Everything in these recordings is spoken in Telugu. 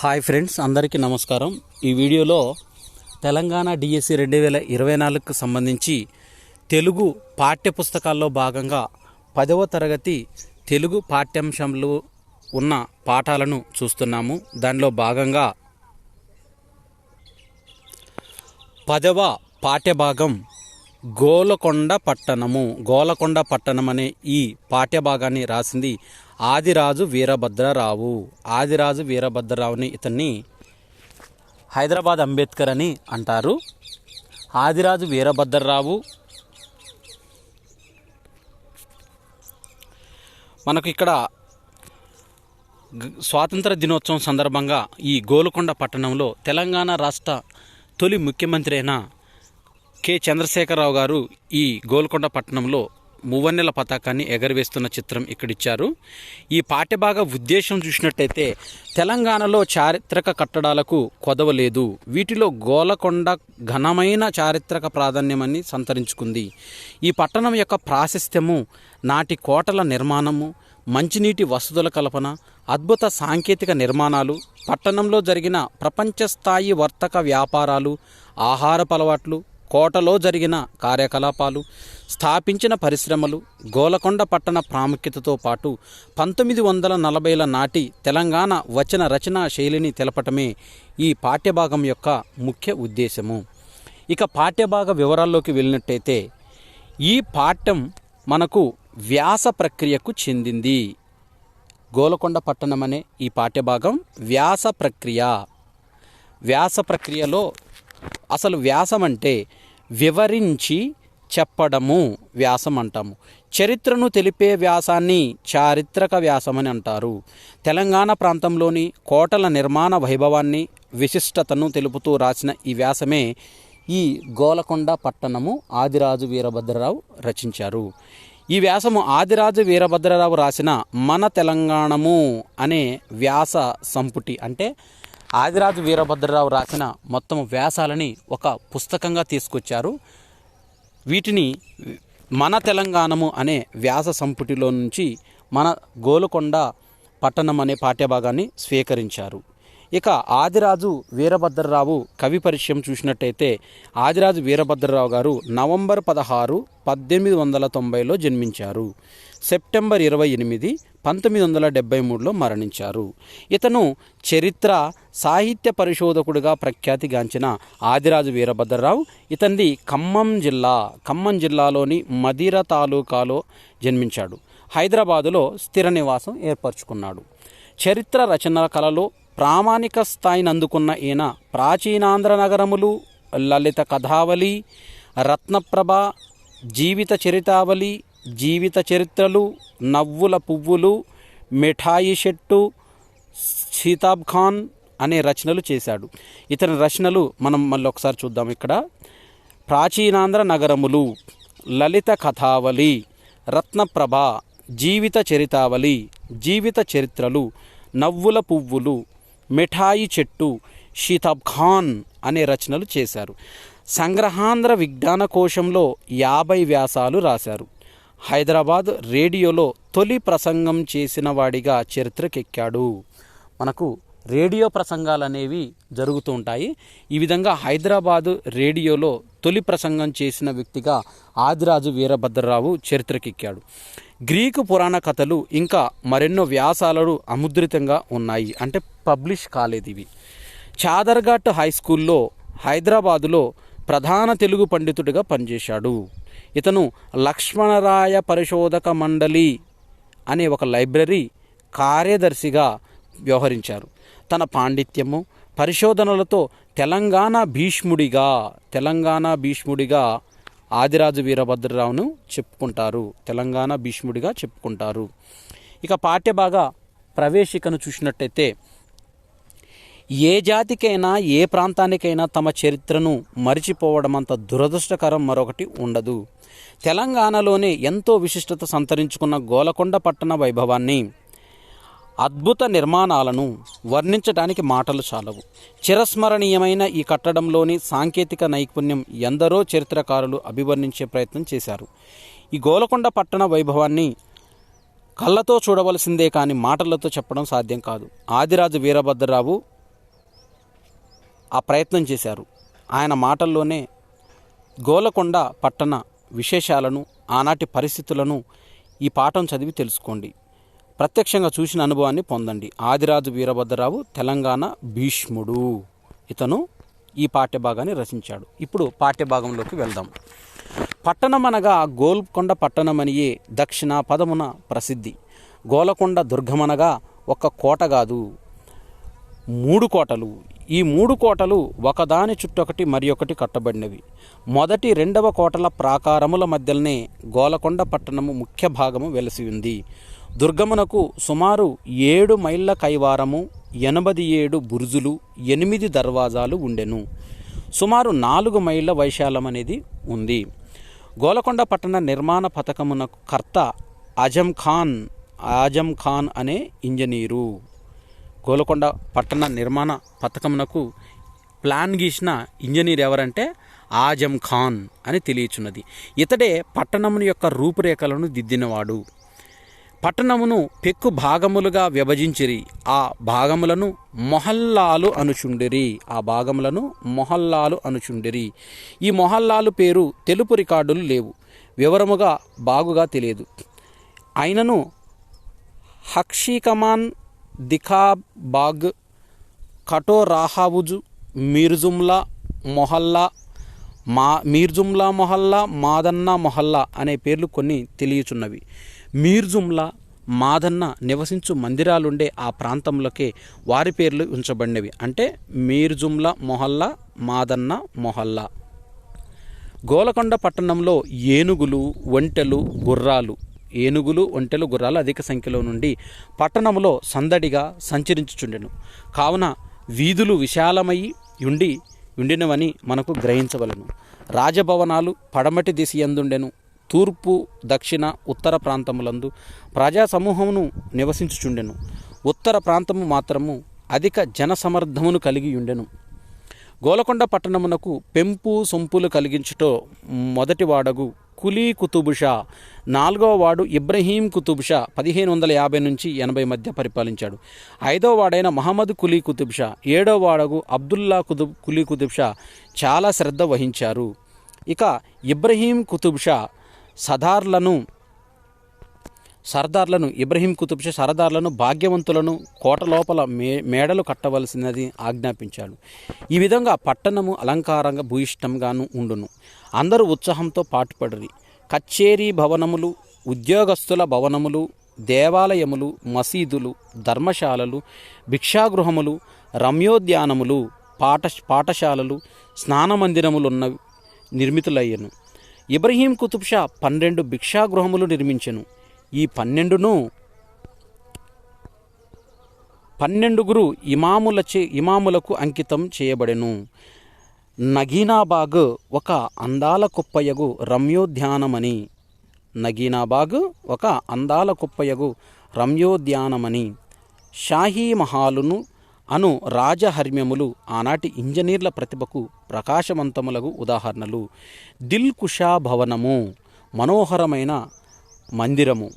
హాయ్ ఫ్రెండ్స్, అందరికీ నమస్కారం. ఈ వీడియోలో తెలంగాణ డిఎస్సి 2024కు సంబంధించి తెలుగు పాఠ్యపుస్తకాల్లో భాగంగా 10వ తరగతి తెలుగు పాఠ్యాంశంలో ఉన్న పాఠాలను చూస్తున్నాము. దానిలో భాగంగా 10వ పాఠ్యభాగం గోలకొండ పట్టణం అనే ఈ పాఠ్యభాగాన్ని రాసింది ఆదిరాజు వీరభద్రరావు. ఇతన్ని హైదరాబాద్ అంబేద్కర్ అని అంటారు. ఆదిరాజు వీరభద్రరావు మనకు ఇక్కడ స్వాతంత్ర దినోత్సవం సందర్భంగా ఈ గోల్కొండ పట్టణంలో తెలంగాణ రాష్ట్ర తొలి ముఖ్యమంత్రి అయిన కె చంద్రశేఖరరావు గారు ఈ గోల్కొండ పట్టణంలో మువ్వన్నెల పతాకాన్ని ఎగరవేస్తున్న చిత్రం ఇక్కడిచ్చారు. ఈ పాఠ్యభాగ ఉద్దేశం చూసినట్టయితే తెలంగాణలో చారిత్రక కట్టడాలకు కొదవలేదు. వీటిలో గోలకొండ ఘనమైన చారిత్రక ప్రాధాన్యమని సంతరించుకుంది. ఈ పట్టణం యొక్క ప్రాశస్త్యము, నాటి కోటల నిర్మాణము, మంచినీటి వసతుల కల్పన, అద్భుత సాంకేతిక నిర్మాణాలు, పట్టణంలో జరిగిన ప్రపంచ స్థాయి వర్తక వ్యాపారాలు, ఆహారపు అలవాట్లు, కోటలో జరిగిన కార్యకలాపాలు, స్థాపించిన పరిశ్రమలు, గోలకొండ పట్టణ ప్రాముఖ్యతతో పాటు 1940ల నాటి తెలంగాణ వచన రచనా శైలిని తెలపటమే ఈ పాఠ్యభాగం యొక్క ముఖ్య ఉద్దేశము. ఇక పాఠ్యభాగ వివరాల్లోకి వెళ్ళినట్టయితే ఈ పాఠ్యం మనకు వ్యాస ప్రక్రియకు చెందింది. గోలకొండ పట్టణం అనే ఈ పాఠ్యభాగం వ్యాస ప్రక్రియలో అసలు వ్యాసం అంటే వివరించి చెప్పడము వ్యాసం అంటాము. చరిత్రను తెలిపే వ్యాసాన్ని చారిత్రక వ్యాసం అని అంటారు. తెలంగాణ ప్రాంతంలోని కోటల నిర్మాణ వైభవాన్ని, విశిష్టతను తెలుపుతూ రాసిన ఈ వ్యాసమే ఈ గోలకొండ పట్టణము ఆదిరాజు వీరభద్రరావు రచించారు. ఈ వ్యాసము ఆదిరాజు వీరభద్రరావు రాసిన మన తెలంగాణము అనే వ్యాస సంపుటి, అంటే ఆదిరాజు వీరభద్రరావు రాసిన మొత్తం వ్యాసాలని ఒక పుస్తకంగా తీసుకొచ్చారు. వీటిని మన తెలంగాణము అనే వ్యాస సంపుటిలో నుంచి మన గోల్కొండ పట్టణం అనే పాఠ్యభాగాన్ని స్వీకరించారు. ఇక ఆదిరాజు వీరభద్రరావు కవి పరిచయం చూసినట్టయితే ఆదిరాజు వీరభద్రరావు గారు నవంబర్ 16, 1890లో జన్మించారు. సెప్టెంబర్ 28, 1973లో మరణించారు. ఇతను చరిత్ర సాహిత్య పరిశోధకుడిగా ప్రఖ్యాతిగాంచిన ఆదిరాజు వీరభద్రరావు ఇతనిది ఖమ్మం జిల్లాలోని మదిర తాలూకాలో జన్మించాడు. హైదరాబాదులో స్థిర నివాసం ఏర్పరచుకున్నాడు. చరిత్ర రచనల కళలో ప్రామాణిక స్థాయిని అందుకున్న ఈయన ప్రాచీనాంధ్ర నగరములు, లలిత కథావళి, రత్నప్రభ, జీవిత చరితావళి, జీవిత చరిత్రలు, నవ్వుల పువ్వులు, మిఠాయి చెట్టు, షీతాబ్ ఖాన్ అనే రచనలు చేశాడు. ఇతని రచనలు మనం మళ్ళీ ఒకసారి చూద్దాం. ఇక్కడ ప్రాచీనాంధ్ర నగరములు, లలిత కథావళి, రత్నప్రభ, జీవిత చరితావళి, జీవిత చరిత్రలు, నవ్వుల పువ్వులు, మిఠాయి చెట్టు, షీతాబ్ ఖాన్ అనే రచనలు చేశారు. సంగ్రహాంధ్ర విజ్ఞాన కోశంలో 50 వ్యాసాలు రాశారు. హైదరాబాద్ రేడియోలో తొలి ప్రసంగం చేసిన వాడిగా చరిత్రకెక్కాడు. మనకు రేడియో ప్రసంగాలు అనేవి జరుగుతూ ఉంటాయి. ఈ విధంగా హైదరాబాదు రేడియోలో తొలి ప్రసంగం చేసిన వ్యక్తిగా ఆదిరాజు వీరభద్రరావు చరిత్రకెక్కాడు. గ్రీకు పురాణ కథలు ఇంకా మరెన్నో వ్యాసాలు అముద్రితంగా ఉన్నాయి, అంటే పబ్లిష్ కాలేదు ఇవి. చాదర్ఘాట్ హై స్కూల్లో హైదరాబాదులో ప్రధాన తెలుగు పండితుడిగా పనిచేశాడు. ఇతను లక్ష్మణరాయ పరిశోధక మండలి అనే ఒక లైబ్రరీ కార్యదర్శిగా వ్యవహరించారు. తన పాండిత్యము, పరిశోధనలతో తెలంగాణ భీష్ముడిగా ఆదిరాజు వీరభద్రరావును చెప్పుకుంటారు. ఇక పాఠ్యభాగ ప్రవేశికను చూసినట్టయితే ఏ జాతికైనా ఏ ప్రాంతానికైనా తమ చరిత్రను మరిచిపోవడం అంత దురదృష్టకరం మరొకటి ఉండదు. తెలంగాణలోనే ఎంతో విశిష్టత సంతరించుకున్న గోలకొండ పట్టణ వైభవాన్ని, అద్భుత నిర్మాణాలను వర్ణించడానికి మాటలు చాలవు. చిరస్మరణీయమైన ఈ కట్టడంలోని సాంకేతిక నైపుణ్యం ఎందరో చరిత్రకారులు అభివర్ణించే ప్రయత్నం చేశారు. ఈ గోలకొండ పట్టణ వైభవాన్ని కళ్ళతో చూడవలసిందే కానీ మాటలతో చెప్పడం సాధ్యం కాదు. ఆదిరాజు వీరభద్రరావు ఆ ప్రయత్నం చేశారు. ఆయన మాటల్లోనే గోలకొండ పట్టణ విశేషాలను, ఆనాటి పరిస్థితులను ఈ పాఠం చదివి తెలుసుకోండి. ప్రత్యక్షంగా చూసిన అనుభవాన్ని పొందండి. ఆదిరాజు వీరభద్రరావు తెలంగాణ భీష్ముడు, ఇతను ఈ పాఠ్యభాగాన్ని రచించాడు. ఇప్పుడు పాఠ్యభాగంలోకి వెళ్దాం. పట్టణం అనగా గోల్కొండ పట్టణమనియే దక్షిణ పదమున ప్రసిద్ధి. గోలకొండ దుర్గమనగా ఒక కోట కాదు, 3 కోటలు. ఈ 3 కోటలు ఒకదాని చుట్టొకటి మరి ఒకటి కట్టబడినవి. మొదటి 2వ కోటల ప్రాకారముల మధ్యలోనే గోలకొండ పట్టణము ముఖ్య భాగము వెలసి ఉంది. దుర్గమునకు సుమారు 7 మైళ్ళ కైవారము, 87 బురుజులు, 8 దర్వాజాలు ఉండెను. సుమారు 4 మైళ్ళ వైశాల్యం అనేది ఉంది. గోలకొండ పట్టణ నిర్మాణ పథకమునకు కర్త ఆజం ఖాన్ అనే ఇంజనీరు. గోలకొండ పట్టణ నిర్మాణ పథకమునకు ప్లాన్ గీసిన ఇంజనీర్ ఎవరంటే ఆజం ఖాన్ అని తెలియచున్నది. ఇతడే పట్టణముని యొక్క రూపురేఖలను దిద్దినవాడు. పట్టణమును పెక్కు భాగములుగా విభజించిరి. ఆ భాగములను మొహల్లాలు అనుచుండిరి. ఈ మొహల్లాలు పేరు తెలుపు రికార్డులు లేవు, వివరముగా బాగుగా తెలియదు. అయినను హక్షీకమాన్, దిఖాబాగ్, కటోరాహావుజు, మీర్జుమ్లా మొహల్లా, మాదన్న మొహల్లా అనే పేర్లు కొన్ని తెలియచున్నవి. మీర్జుమ్లా, మాదన్న నివసించు మందిరాలుండే ఆ ప్రాంతంలోకే వారి పేర్లు ఉంచబడినవి. అంటే మీర్జుమ్లా మొహల్లా, మాదన్న మొహల్లా. గోలకొండ పట్టణంలో ఏనుగులు, ఒంటెలు, గుర్రాలు అధిక సంఖ్యలో నుండి పట్టణంలో సందడిగా సంచరించుచుండెను. కావున వీధులు విశాలమై ఉండినవని మనకు గ్రహించవలను. రాజభవనాలు పడమటి దిశ యందుండెను. తూర్పు, దక్షిణ, ఉత్తర ప్రాంతములందు ప్రజా సమూహమును నివసించుచుండెను. ఉత్తర ప్రాంతము మాత్రము అధిక జనసమర్థమును కలిగి ఉండెను. గోలకొండ పట్టణమునకు పెంపు సొంపులు కలిగించుటో మొదటి వాడగు కులీ కుతుబ్ షా, 4వ వాడు ఇబ్రహీం కుతుబ్ షా 1550 నుంచి 80 మధ్య పరిపాలించాడు. 5వ వాడైన మహమ్మద్ కులీ కుతుబ్ షా, 7వ వాడగు అబ్దుల్లా కులీ కుతుబ్ షా చాలా శ్రద్ధ వహించారు. ఇక ఇబ్రహీం కుతుబ్ షా సర్దార్లను భాగ్యవంతులను కోట లోపల మేడలు కట్టవలసినది ఆజ్ఞాపించాడు. ఈ విధంగా పట్టణము అలంకారంగా భూయిష్టంగాను ఉండును. అందరూ ఉత్సాహంతో పాటుపడిరి. కచేరీ భవనములు, ఉద్యోగస్తుల భవనములు, దేవాలయములు, మసీదులు, ధర్మశాలలు, భిక్షాగృహములు, రమ్యోద్యానములు, పాఠశాలలు, స్నానమందిరములున్నవి నిర్మితులయ్యను. ఇబ్రహీం కుతుబ్ షా 12 భిక్షాగృహములు నిర్మించెను. ఈ 12 ఇమాములకు అంకితం చేయబడెను. నగీనాబాగ్ ఒక అందాల కుప్పయగు రమ్యోద్యానమని, షాహీ మహాలును అను రాజహర్మ్యములు ఆనాటి ఇంజనీర్ల ప్రతిభకు ప్రకాశవంతములకు ఉదాహరణలు. దిల్ కుషా భవనము మనోహరమైన మందిరము.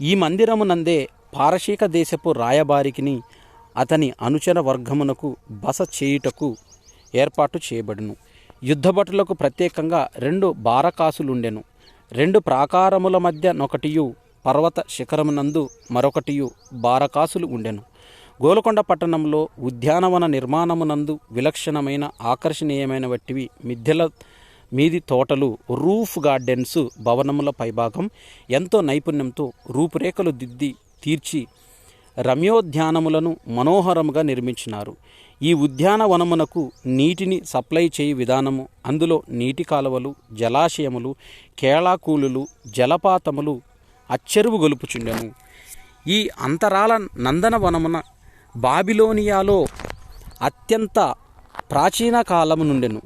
ఈ మందిరము నందే పారశీక దేశపు రాయబారికిని అతని అనుచర వర్గమునకు బస చేయుటకు ఏర్పాటు చేయబడును. యుద్ధభటులకు ప్రత్యేకంగా 2 బారకాసులుండెను. 2 ప్రాకారముల మధ్య నొకటియు, పర్వత శిఖరమునందు మరొకటియు బారకాసులు ఉండెను. గోలకొండ పట్టణంలో ఉద్యానవన నిర్మాణమునందు విలక్షణమైన ఆకర్షణీయమైన వట్టివి మిద్దెల మీది తోటలు, రూఫ్ గార్డెన్స్, భవనముల పైభాగం ఎంతో నైపుణ్యంతో రూపురేఖలు దిద్ది తీర్చి రమ్యోద్యానములను మనోహరముగా నిర్మించినారు. ఈ ఉద్యానవనమునకు నీటిని సప్లై చేయి విధానము, అందులో నీటి కాలువలు, జలాశయములు, కేళాకూలులు, జలపాతములు అచ్చెరువు గొలుపుచుండెను. ఈ అంతరాల నందనవనమున బాబిలోనియాలో అత్యంత ప్రాచీన కాలము నుండెను.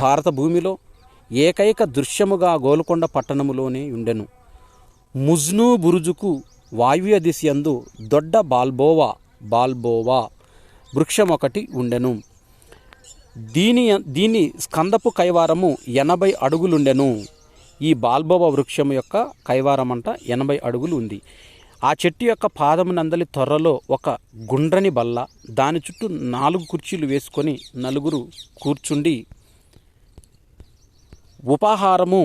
భారత భూమిలో ఏకైక దృశ్యముగా గోల్కొండ పట్టణములోనే ఉండెను. ముజ్ను బురుజుకు వాయువ్య దిశయందు దొడ్డ బాల్బోవా వృక్షమొకటి ఉండెను. దీని స్కందపు కైవారము 80 అడుగులుండెను. ఈ బాల్బోవా వృక్షము యొక్క కైవారం 80 అడుగులు ఉంది. ఆ చెట్టు యొక్క పాదమునందలి త్వరలో ఒక గుండ్రని బల్ల, దాని చుట్టూ 4 కుర్చీలు వేసుకొని నలుగురు కూర్చుండి ఉపాహారము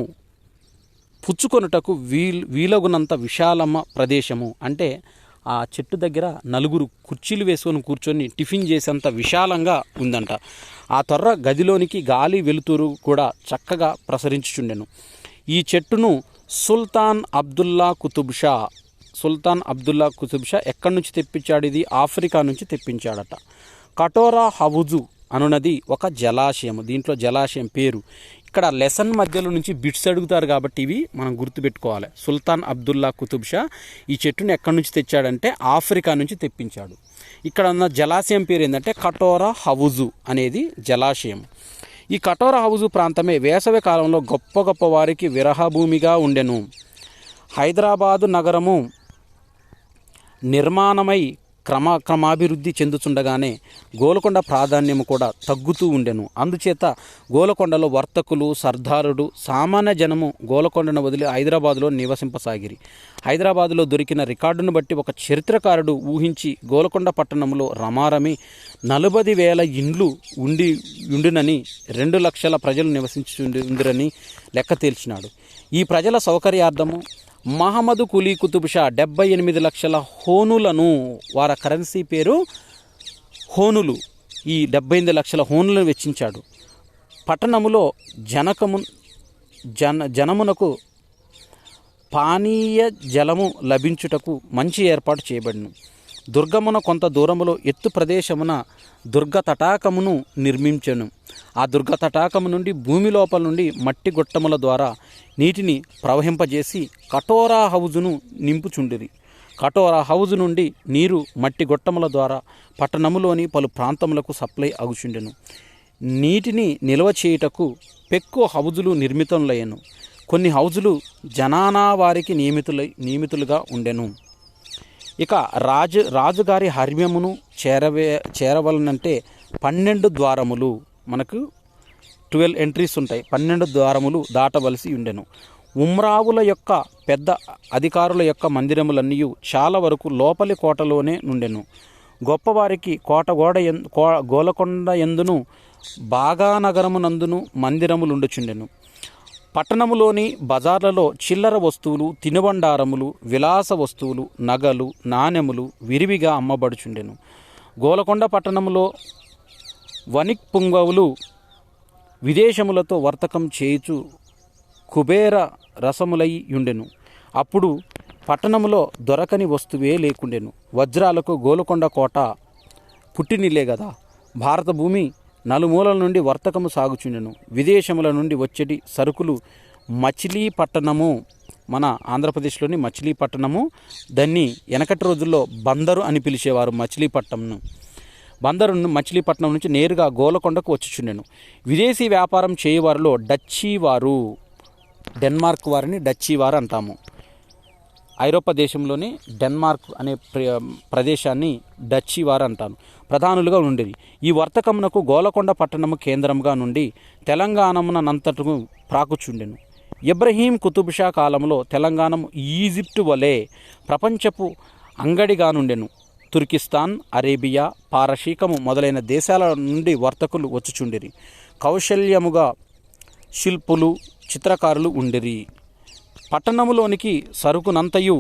పుచ్చుకొనుటకు వీలగునంత విశాలమ ప్రదేశము. అంటే ఆ చెట్టు దగ్గర 4 కుర్చీలు వేసుకొని కూర్చొని టిఫిన్ చేసేంత విశాలంగా ఉందంట. ఆ తొర్ర గదిలోనికి గాలి వెలుతురు కూడా చక్కగా ప్రసరించుచుండెను. ఈ చెట్టును సుల్తాన్ అబ్దుల్లా కుతుబ్ షా ఎక్కడి నుంచి తెప్పించాడు? ఇది ఆఫ్రికా నుంచి తెప్పించాడట. కటోరా హవుజు అనున్నది ఒక జలాశయం. దీంట్లో జలాశయం పేరు ఇక్కడ లెసన్ మధ్యలో నుంచి బిట్స్ అడుగుతారు కాబట్టి ఇవి మనం గుర్తుపెట్టుకోవాలి. సుల్తాన్ అబ్దుల్లా కుతుబ్ షా ఈ చెట్టును ఎక్కడి నుంచి తెచ్చాడంటే ఆఫ్రికా నుంచి తెప్పించాడు. ఇక్కడ ఉన్న జలాశయం పేరు ఏంటంటే కటోరా హవుజు అనేది జలాశయం. ఈ కటోరా హవుజు ప్రాంతమే వేసవి కాలంలో గొప్ప గొప్ప వారికి విరహభూమిగా ఉండెను. హైదరాబాదు నగరము నిర్మాణమై క్రమాభివృద్ధి చెందుతుండగానే గోల్కొండ ప్రాధాన్యము కూడా తగ్గుతూ ఉండెను. అందుచేత గోల్కొండలో వర్తకులు, సర్దారుడు, సామాన్య జనము గోల్కొండను వదిలి హైదరాబాదులో నివసింపసాగిరి. హైదరాబాదులో దొరికిన రికార్డును బట్టి ఒక చరిత్రకారుడు ఊహించి గోల్కొండ పట్టణంలో రమారమి 40,000 ఇండ్లు ఉండినని, 2 లక్షల ప్రజలు నివసించుండిరని లెక్క తేల్చినాడు. ఈ ప్రజల సౌకర్యార్థము మహమ్మద్ కులీ కుతుబ్ షా 78 లక్షల హోనులను, వారి కరెన్సీ పేరు హోనులు, ఈ 78 లక్షల హోనులను వెచ్చించాడు. పట్టణములో జనమునకు పానీయ జలము లభించుటకు మంచి ఏర్పాటు చేయబడిను. దుర్గమున కొంత దూరములో ఎత్తు ప్రదేశమున దుర్గ తటాకమును నిర్మించెను. ఆ దుర్గ తటాకము నుండి భూమి లోపల నుండి మట్టి గొట్టముల ద్వారా నీటిని ప్రవహింపజేసి కటోరా హౌజును నింపుచుండిరి. కటోరా హౌజు నుండి నీరు మట్టి గొట్టముల ద్వారా పట్టణములోని పలు ప్రాంతములకు సప్లై అగుచుండెను. నీటిని నిల్వ చేయుటకు పెక్కు హౌజులు నిర్మితములయ్యను. కొన్ని హౌజులు జనానా వారికి నియమితులుగా ఉండెను. ఇక రాజుగారి హర్మ్యమును చేరవలనంటే 12 ద్వారములు, మనకు 12 ఎంట్రీస్ ఉంటాయి, 12 ద్వారములు దాటవలసి ఉండెను. ఉమ్రావుల యొక్క పెద్ద అధికారుల యొక్క మందిరములన్నీ చాలా వరకు లోపలి కోటలోనే నుండెను. గొప్పవారికి గోలకొండ ఎందును బాగానగరమునందును మందిరములుండుచుండెను. పట్టణములోని బజార్లలో చిల్లర వస్తువులు, తినుబండారములు, విలాస వస్తువులు, నగలు, నాణెములు విరివిగా అమ్మబడుచుండెను. గోలకొండ పట్టణములో వణిక్ పుంగవులు విదేశములతో వర్తకం చేయుచు కుబేర రసములై ఉండెను. అప్పుడు పట్టణములో దొరకని వస్తువే లేకుండెను. వజ్రాలకు గోలకొండ కోట పుట్టినిల్లే కదా. భారత భూమి నలుమూలల నుండి వర్తకము సాగుచుండెను. విదేశముల నుండి వచ్చేటి సరుకులు మచిలీపట్టణము, మన ఆంధ్రప్రదేశ్లోని మచిలీపట్టణము, దాన్ని వెనకటి రోజుల్లో బందరు అని పిలిచేవారు. మచిలీపట్నం నుంచి నేరుగా గోలకొండకు వచ్చుచుండెను. విదేశీ వ్యాపారం చేయవారిలో డచ్చీ వారు, డెన్మార్క్ వారిని డచ్చీ వారు అంటాము. ఐరోపా దేశంలోని డెన్మార్క్ అనే ప్రదేశాన్ని డచ్చీ వారు అంటారు. ప్రధానులుగా ఉండేది. ఈ వర్తకమునకు గోలకొండ పట్టణము కేంద్రంగా నుండి తెలంగాణమునంతటకు ప్రాకుచుండెను. ఇబ్రహీం కుతుబ్ షా కాలంలో తెలంగాణ ఈజిప్టు వలె ప్రపంచపు అంగడిగా నుండెను. తుర్కిస్తాన్, అరేబియా, పారశీకము మొదలైన దేశాల నుండి వర్తకులు వచ్చుచుండిరి. కౌశల్యముగా శిల్పులు, చిత్రకారులు ఉండిరి. పట్టణములోనికి సరుకునంతయు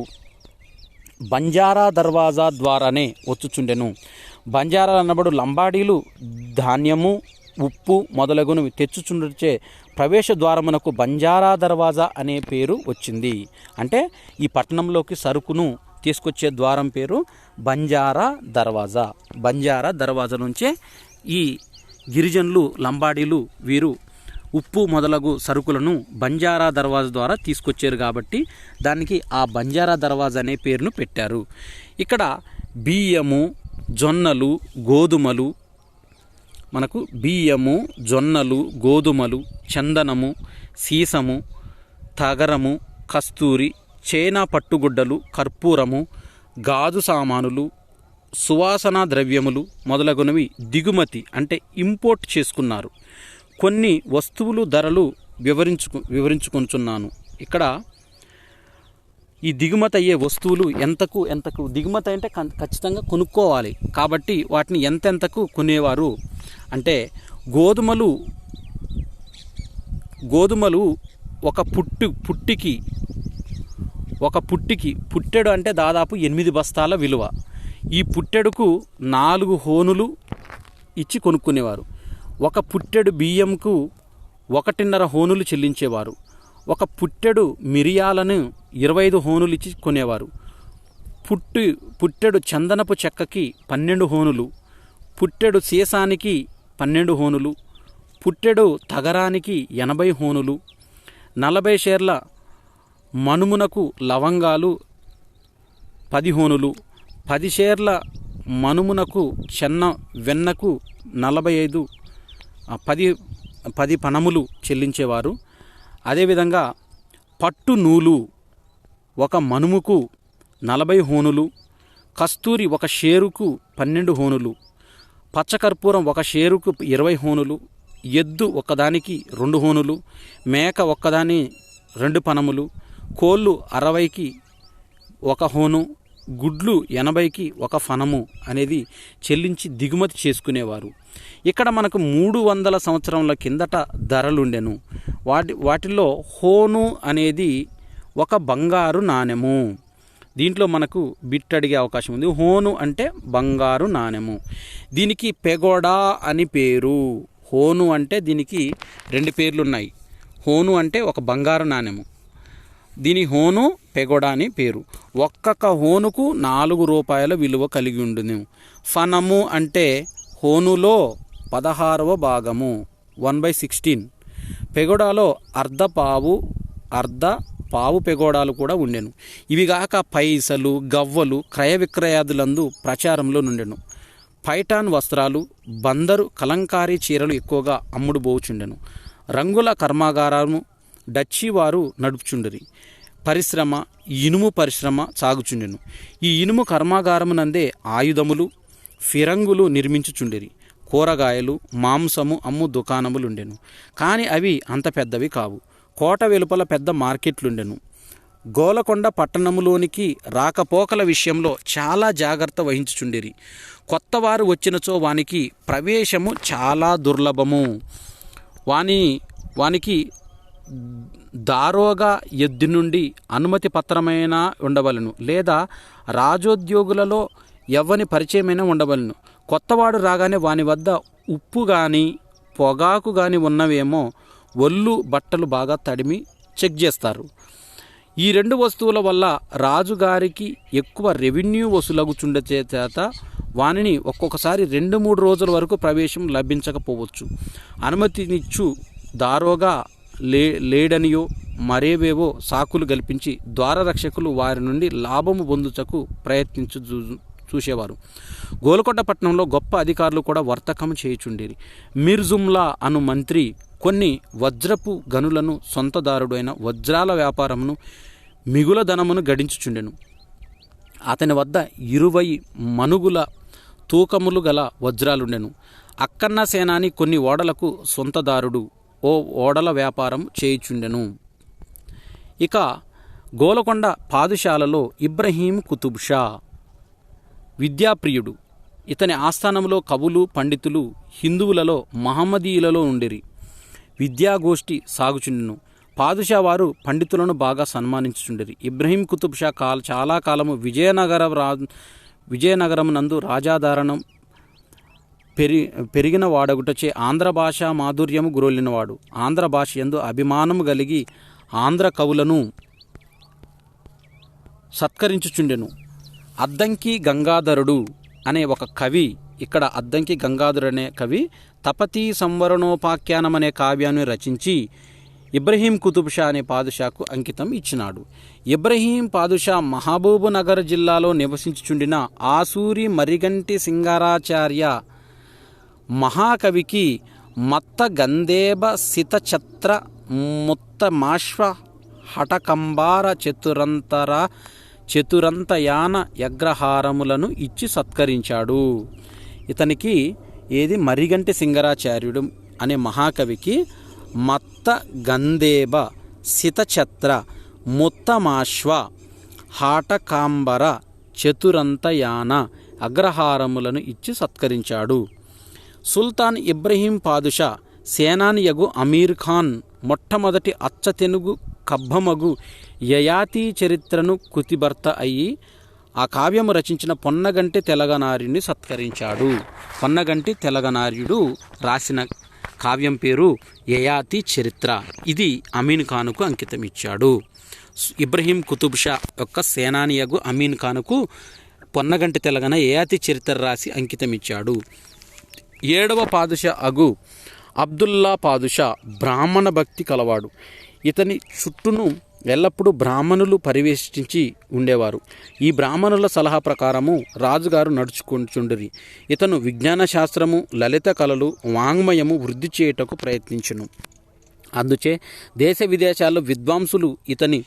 బంజారా దర్వాజా ద్వారానే వచ్చుచుండెను. బంజారా అన్నబడు లంబాడీలు ధాన్యము, ఉప్పు మొదలగునవి తెచ్చుచుండే ప్రవేశ ద్వారమునకు బంజారా దర్వాజా అనే పేరు వచ్చింది. అంటే ఈ పట్టణంలోకి సరుకును తీసుకొచ్చే ద్వారం పేరు బంజారా దర్వాజా. బంజారా దర్వాజా నుంచే ఈ గిరిజనులు, లంబాడీలు వీరు ఉప్పు మొదలగు సరుకులను బంజారా దర్వాజా ద్వారా తీసుకొచ్చారు కాబట్టి దానికి ఆ బంజారా దర్వాజా అనే పేరును పెట్టారు. ఇక్కడ బియ్యము, జొన్నలు, గోధుమలు, మనకు బియ్యము, జొన్నలు, గోధుమలు, చందనము, సీసము, తగరము, కస్తూరి, చైనా పట్టుగుడ్డలు, కర్పూరము, గాజు సామానులు, సువాసన ద్రవ్యములు మొదలగునవి దిగుమతి అంటే ఇంపోర్ట్ చేసుకున్నారు. కొన్ని వస్తువులు ధరలు వివరించుకొనుచున్నాను. ఇక్కడ ఈ దిగుమతి అయ్యే వస్తువులు ఎంతకు దిగుమతి అంటే ఖచ్చితంగా కొనుక్కోవాలి. కాబట్టి వాటిని ఎంతెంతకు కొనేవారు అంటే గోధుమలు ఒక పుట్టెడు అంటే దాదాపు 8 బస్తాల విలువ. ఈ పుట్టెడుకు 4 హోనులు ఇచ్చి కొనుక్కునేవారు. ఒక పుట్టెడు బియ్యంకు 1.5 హోనులు చెల్లించేవారు. ఒక పుట్టెడు మిరియాలను 25 హోనులు ఇచ్చి కొనేవారు. పుట్టెడు చందనపు చెక్కకి 12 హోనులు, పుట్టెడు సీసానికి 12 హోనులు, పుట్టెడు తగరానికి 80 హోనులు, 40 షేర్ల మనుమునకు లవంగాలు 10 హోనులు, 10 షేర్ల మనుమునకు వెన్నకు 10 పనములు చెల్లించేవారు. అదేవిధంగా పట్టు నూలు ఒక మనుముకు 40 హోనులు, కస్తూరి ఒక షేరుకు 12 హోనులు, పచ్చకర్పూరం ఒక షేరుకు 20 హోనులు, ఎద్దు ఒక్కదానికి 2 హోనులు, మేక ఒక్కదాని 2 పనములు, కోళ్ళు 60కి 1 హోను, గుడ్లు 80కి 1 ఫనము అనేది చెల్లించి దిగుమతి చేసుకునేవారు. ఇక్కడ మనకు 300 సంవత్సరాల కిందట ధరలుండెను. వాటిల్లో హోను అనేది ఒక బంగారు నాణెము. దీంట్లో మనకు బిట్ అడిగే అవకాశం ఉంది. హోను అంటే బంగారు నాణెము. దీనికి పెగోడా అని పేరు. హోను అంటే దీనికి 2 పేర్లు ఉన్నాయి. హోను అంటే ఒక బంగారు నాణెము, దీని హోను పెగోడా అని పేరు. ఒక్కొక్క హోనుకు 4 రూపాయల విలువ కలిగి ఉండును. ఫనము అంటే హోనులో 16వ భాగము 1/16. పెగోడాలో అర్ధ పావు పెగోడాలు కూడా ఉండెను. ఇవిగాక పైసలు, గవ్వలు క్రయ విక్రయాదులందు ప్రచారంలో నుండెను. పైఠాన్ వస్త్రాలు, బందరు కలంకారీ చీరలు ఎక్కువగా అమ్ముడు పోవుచుండెను. రంగుల కర్మాగారము డచ్చి వారు నడుపుచుండరి. పరిశ్రమ ఇనుము పరిశ్రమ సాగుచుండెను. ఈ ఇనుము కర్మాగారమునందే ఆయుధములు, ఫిరంగులు నిర్మించుచుండిరి. కూరగాయలు, మాంసము అమ్ము దుకాణములుండెను. కానీ అవి అంత పెద్దవి కావు. కోట వెలుపల పెద్ద మార్కెట్లుండెను. గోలకొండ పట్టణములోనికి రాకపోకల విషయంలో చాలా జాగ్రత్త వహించుచుండిరి. కొత్తవారు వచ్చినచో వానికి ప్రవేశము చాలా దుర్లభము. వానికి దారోగా ఎద్దు నుండి అనుమతి పత్రమైన ఉండవలను, లేదా రాజోద్యోగులలో ఎవ్వని పరిచయమైన ఉండవలను. కొత్తవాడు రాగానే వాని వద్ద ఉప్పు కానీ పొగాకు కానీ ఉన్నవేమో ఒళ్ళు బట్టలు బాగా తడిమి చెక్ చేస్తారు. ఈ 2 వస్తువుల వల్ల రాజుగారికి ఎక్కువ రెవెన్యూ వసూలగుచుండే చేత వానిని ఒక్కొక్కసారి 2-3 రోజుల వరకు ప్రవేశం లభించకపోవచ్చు. అనుమతినిచ్చు దారోగా లేడనియో మరేవేవో సాకులు కల్పించి ద్వారరక్షకులు వారి నుండి లాభము పొందుటకు చూసేవారు. గోల్కొండ పట్టణంలో గొప్ప అధికారులు కూడా వర్తకం చేయుచుండేరి. మిర్జుమ్లా అను మంత్రి కొన్ని వజ్రపు గనులను సొంతదారుడైన వజ్రాల వ్యాపారమును మిగుల ధనమును గడించుచుండెను. అతని వద్ద 20 మనుగుల తూకములు గల వజ్రాలుండెను. అక్కన్న సేనాని కొన్ని ఓడలకు సొంతదారుడు ఓడల వ్యాపారం చేయుచుండెను. ఇక గోలకొండ పాదుషాలలో ఇబ్రహీం కుతుబ్ షా విద్యాప్రియుడు. ఇతని ఆస్థానంలో కవులు, పండితులు హిందువులలో మహమ్మదీయులలో ఉండిరి. విద్యాగోష్ఠి సాగుచుండెను. పాదుషా వారు పండితులను బాగా సన్మానించుచుండిరి. ఇబ్రహీం కుతుబ్ షా చాలా కాలము విజయనగరం నందు రాజాధారణం పెరిగిన వాడగుటచే ఆంధ్ర భాష మాధుర్యము గురొలినవాడు. ఆంధ్ర భాష యందు అభిమానము కలిగి ఆంధ్ర కవులను సత్కరించుచుండెను. అద్దంకి గంగాధరుడు అనే ఒక కవి, ఇక్కడ అద్దంకి గంగాధరుడు అనే కవి తపతీ సంవరణోపాఖ్యానం అనే కావ్యాన్ని రచించి ఇబ్రహీం కుతుబ్ షా అనే పాదుషాకు అంకితం ఇచ్చినాడు. ఇబ్రహీం పాదుషా మహబూబ్ నగర్ జిల్లాలో నివసించుచుండిన ఆసూరి మరిగంటి సింగారాచార్య మహాకవికి మత్త గంధేబ సితఛత్ర ముత్తమాశ్వ హటకంబార చతురంతయాన యగ్రహారములను ఇచ్చి సత్కరించాడు. ఇతనికి మరిగంటి సింగరాచార్యుడు అనే మహాకవికి మత్త గంధేబ సితఛత్ర ముత్తమాశ్వ హాటకాంబర చతురంతయాన అగ్రహారములను ఇచ్చి సత్కరించాడు. సుల్తాన్ ఇబ్రహీం పాదుషా సేనానియగు అమీర్ ఖాన్ మొట్టమొదటి అచ్చతెనుగు కబ్బమగు యయాతి చరిత్రను కృతిభర్త అయి ఆ కావ్యము రచించిన పొన్నగంటి తెలగనార్యుని సత్కరించాడు. పొన్నగంటి తెలగనార్యుడు రాసిన కావ్యం పేరు యయాతి చరిత్ర. ఇది అమీన్ ఖానుకు అంకితం ఇచ్చాడు. ఇబ్రహీం కుతుబ్ షా యొక్క సేనానియగు అమీన్ ఖానుకు పొన్నగంటి తెలగన యయాతి చరిత్ర రాసి అంకితం ఇచ్చాడు. 7వ పాదుషా అగు అబ్దుల్లా పాదుషా బ్రాహ్మణ భక్తి కలవాడు. ఇతని చుట్టూను ఎల్లప్పుడూ బ్రాహ్మణులు పరివేష్టించి ఉండేవారు. ఈ బ్రాహ్మణుల సలహా ప్రకారము రాజుగారు నడుచుకుంటుండిరి. ఇతను విజ్ఞాన శాస్త్రము, లలిత కళలు, వాంగ్మయము వృద్ధి చేయుటకు ప్రయత్నించును. అందుచే దేశ విదేశాల్లో విద్వాంసులు ఇతని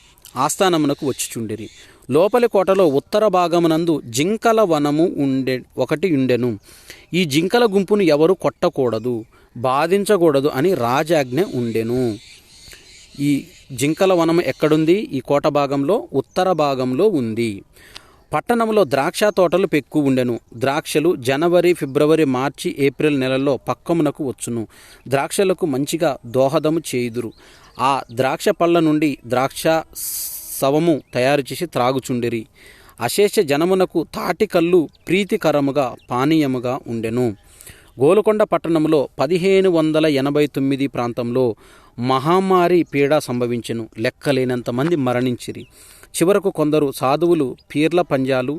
ఆస్థానమునకు వచ్చిచుండిరి. లోపలి కోటలో ఉత్తర భాగమునందు జింకల వనము ఒకటి ఉండెను. ఈ జింకల గుంపును ఎవరు కొట్టకూడదు, బాధించకూడదు అని రాజాజ్ఞ ఉండెను. ఈ జింకల వనం ఎక్కడుంది? ఈ కోట భాగంలో ఉత్తర భాగంలో ఉంది. పట్టణంలో ద్రాక్ష తోటలు పెక్కు ఉండెను. ద్రాక్షలు జనవరి, ఫిబ్రవరి, మార్చి, ఏప్రిల్ నెలల్లో పక్కమునకు వచ్చును. ద్రాక్షలకు మంచిగా దోహదము చేయుదురు. ఆ ద్రాక్ష పళ్ళ నుండి ద్రాక్ష సవము తయారు చేసి త్రాగుచుండిరి. అశేష జనమునకు తాటికల్లు ప్రీతికరముగా పానీయముగా ఉండెను. గోల్కొండ పట్టణంలో 1589 ప్రాంతంలో మహమ్మారి పీడ సంభవించెను. లెక్కలేనంత మంది మరణించిరి. చివరకు కొందరు సాధువులు పీర్ల పంజాలు,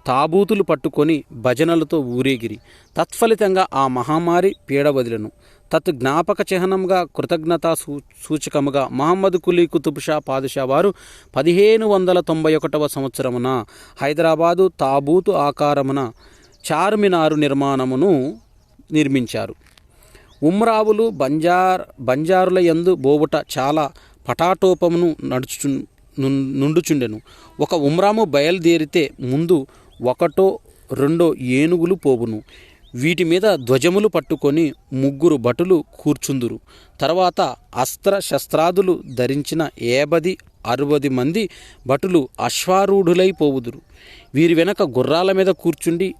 తాబూతులు పట్టుకొని భజనలతో ఊరేగిరి. తత్ఫలితంగా ఆ మహమ్మారి పీడ వదిలను. తత్ జ్ఞాపక చిహ్నంగా కృతజ్ఞతా సూచకముగా మహమ్మద్ కులీ కుతుబ్ షా పాదుషా వారు 1591 సంవత్సరమున హైదరాబాదు తాబూతు ఆకారమున చార్మినారు నిర్మాణమును నిర్మించారు. ఉమ్రావులు బంజారుల యందు బోబుట చాలా పటాటోపమును నుండుచుండెను. ఒక ఉమ్రాము బయలుదేరితే ముందు 1-2 ఏనుగులు పోవును. వీటి మీద ధ్వజములు పట్టుకొని 3 భటులు కూర్చుందురు. తర్వాత అస్త్ర శస్త్రాదులు ధరించిన 50-60 మంది భటులు అశ్వారూఢులై పోవుదురు. వీరి వెనక గుర్రాల మీద కూర్చుండి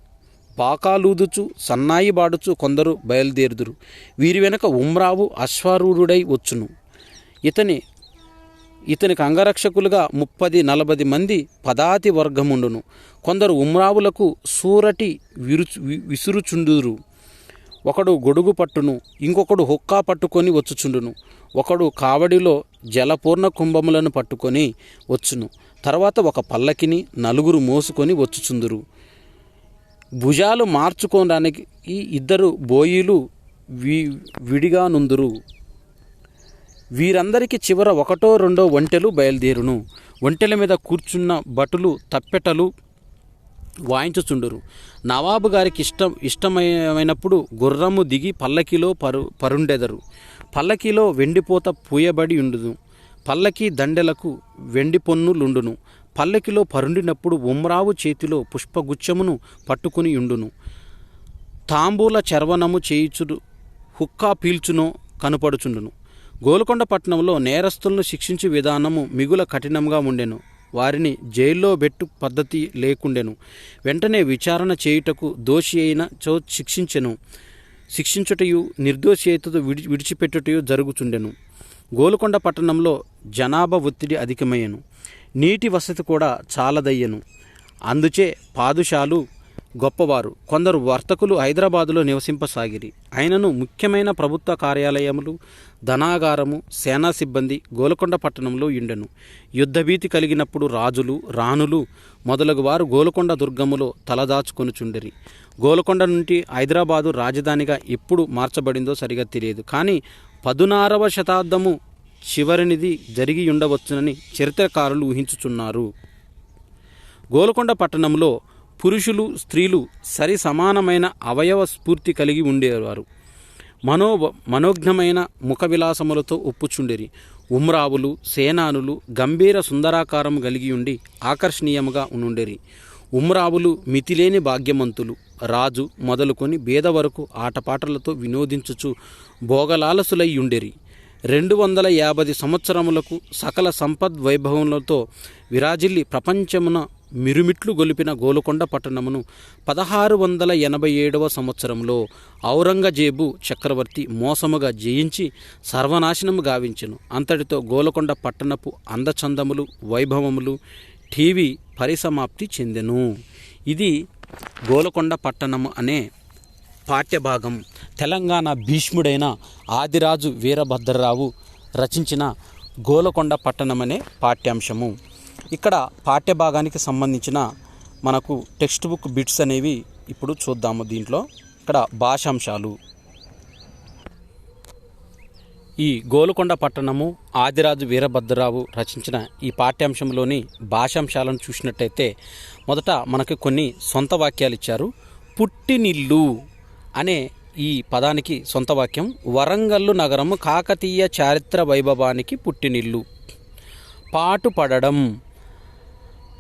బాకాలూదుచు సన్నాయి బాడుచు కొందరు బయలుదేరుదురు. వీరి వెనక ఉమ్రావు అశ్వారూఢుడై వచ్చును. ఇతనికి అంగరక్షకులుగా 30-40 మంది పదాతి వర్గముండును. కొందరు ఉమ్రావులకు సూరటి విసురుచుండురు. ఒకడు గొడుగు పట్టును, ఇంకొకడు హుక్కా పట్టుకొని వచ్చుచుండును. ఒకడు కావడిలో జలపూర్ణ కుంభములను పట్టుకొని వచ్చును. తర్వాత ఒక పల్లకిని 4 మోసుకొని వచ్చుచుందురు. భుజాలు మార్చుకోవడానికి 2 బోయిలు విడిగా నుందురు. వీరందరికీ చివర 1-2 ఒంటెలు బయలుదేరును. ఒంటెల మీద కూర్చున్న భటులు తప్పెటలు వాయించుచుండురు. నవాబు గారికి ఇష్టమైనప్పుడు గుర్రము దిగి పల్లకిలో పరుండెదరు. పల్లకిలో వెండిపోత పూయబడి ఉండును. పల్లకి దండెలకు వెండి పొన్నులుండును. పల్లకిలో పరుండినప్పుడు ఉమ్రావు చేతిలో పుష్పగుచ్చమును పట్టుకుని ఉండును. తాంబూల చర్వణము చేయుచుడు హుక్కా పీల్చునో కనపడుచుండును. గోల్కొండ పట్టణంలో నేరస్తులను శిక్షించే విధానము మిగుల కఠినంగా ఉండెను. వారిని జైల్లో పెట్టు పద్ధతి లేకుండెను. వెంటనే విచారణ చేయుటకు దోషి అయిన చో శిక్షించుటయు నిర్దోషి అయితతో విడిచిపెట్టుటయు జరుగుచుండెను. గోల్కొండ పట్టణంలో జనాభా ఒత్తిడి అధికమయ్యను. నీటి వసతి కూడా చాలదయ్యను. అందుచే పాదుషాలు గొప్పవారు కొందరు వర్తకులు హైదరాబాదులో నివసింపసాగిరి. అయినను ముఖ్యమైన ప్రభుత్వ కార్యాలయములు, ధనాగారము, సేనా సిబ్బంది గోల్కొండ పట్టణంలో ఉండెను. యుద్ధభీతి కలిగినప్పుడు రాజులు, రాణులు మొదలగు వారు గోల్కొండ దుర్గములో తలదాచుకొనుచుండిరి. గోల్కొండ నుండి హైదరాబాదు రాజధానిగా ఎప్పుడు మార్చబడిందో సరిగా తెలియదు. కానీ 16వ శతాబ్దము చివరినిది జరిగి ఉండవచ్చునని చరిత్రకారులు ఊహించుచున్నారు. గోల్కొండ పట్టణంలో పురుషులు, స్త్రీలు సరి సమానమైన అవయవ స్ఫూర్తి కలిగి ఉండేవారు. మనోజ్ఞమైన ముఖ విలాసములతో ఒప్పుచుండిరి. ఉమ్రావులు, సేనానులు గంభీర సుందరాకారం కలిగి ఉండి ఆకర్షణీయముగా నుండిరి. ఉమ్రావులు మితిలేని భాగ్యమంతులు. రాజు మొదలుకొని బేద వరకు ఆటపాటలతో వినోదించుచు భోగలాలసులై ఉండేరి. 250 సంవత్సరములకు సకల సంపద్వైభవములతో విరాజిల్లి ప్రపంచమున మిరుమిట్లు గొలిపిన గోలుకొండ పట్టణమును 1687వ సంవత్సరంలో ఔరంగజేబు చక్రవర్తి మోసముగా జయించి సర్వనాశనము గావించెను. అంతటితో గోలుకొండ పట్టణపు అందచందములు వైభవములు టీవీ పరిసమాప్తి చెందెను. ఇది గోలుకొండ పట్టణము అనే పాఠ్యభాగం. తెలంగాణ భీష్ముడైన ఆదిరాజు వీరభద్రరావు రచించిన గోలుకొండ పట్టణం అనే పాఠ్యాంశము. ఇక్కడ పాఠ్యభాగానికి సంబంధించిన మనకు టెక్స్ట్ బుక్ బిట్స్ అనేవి ఇప్పుడు చూద్దాము. దీంట్లో ఇక్కడ భాషాంశాలు. ఈ గోలుకొండ పట్టణము ఆదిరాజు వీరభద్రరావు రచించిన ఈ పాఠ్యాంశంలోని భాషాంశాలను చూసినట్టయితే మొదట మనకు కొన్ని సొంత వాక్యాలు ఇచ్చారు. పుట్టినిల్లు అనే ఈ పదానికి సొంత వాక్యం వరంగల్లు నగరము కాకతీయ చారిత్ర వైభవానికి పుట్టినిల్లు. పాటుపడడం,